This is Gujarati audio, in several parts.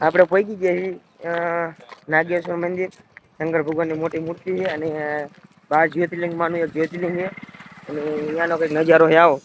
આપણે પહોંચી ગયા છીએ નાગેશ્વર મંદિર. શંકર ભગવાનની મોટી મૂર્તિ છે અને 12 જ્યોતિર્લિંગ માનું એક જ્યોતિર્લિંગ છે. અને અહીંયાનો કંઈક નજારો છે આવો.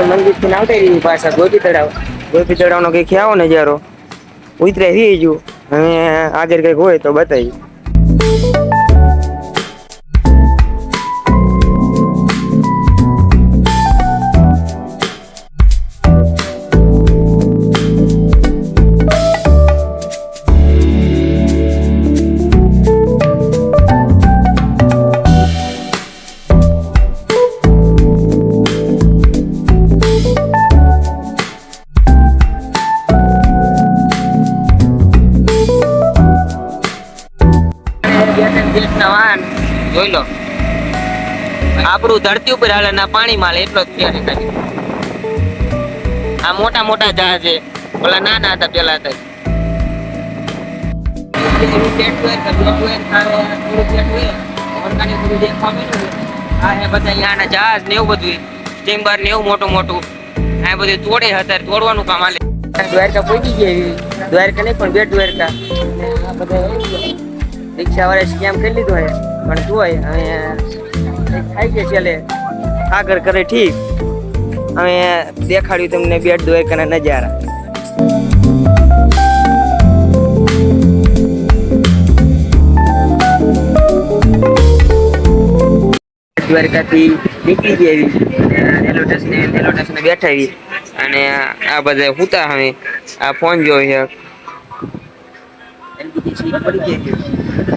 મંદિર થી આવતા રહી પાછા ગોપી તળાવ નો કઈ ખ્યાવો નજારો ઉતરે રહી ગયું. હવે આગળ કઈક હોય તો બતાવી. જોઈ લો આપણું ધરતી ઉપર હાલે ના પાણીમાં એટલો જ છે. આ મોટા મોટા જહાજ છે, ઓલા નાના હતા પેલા હતા. બધા જહાજ ને એવું બધું સ્ટીમર ને એવું મોટું મોટું આ બધું તોડે અત્યારે તોડવાનું કામ હાલે. દ્વારકા પહોંચી ગયા. દ્વારકા નહીં પણ બેટ દ્વારકા. આ બધા રિક્ષા વાળા સ્કેમ કરી લીધો હે પણ જોઈ હવે થાય છે ચાલે આગળ કરે ઠીક. હવે દેખાડ્યું તમને બેટ દ્વારકાના નજારા. દ્વારકાથી નીકળી ગઈ રેલવે સ્ટેશને બેઠા અને આ બધા હુતા. હવે આ ફોન જોયો છે. પડી ગયા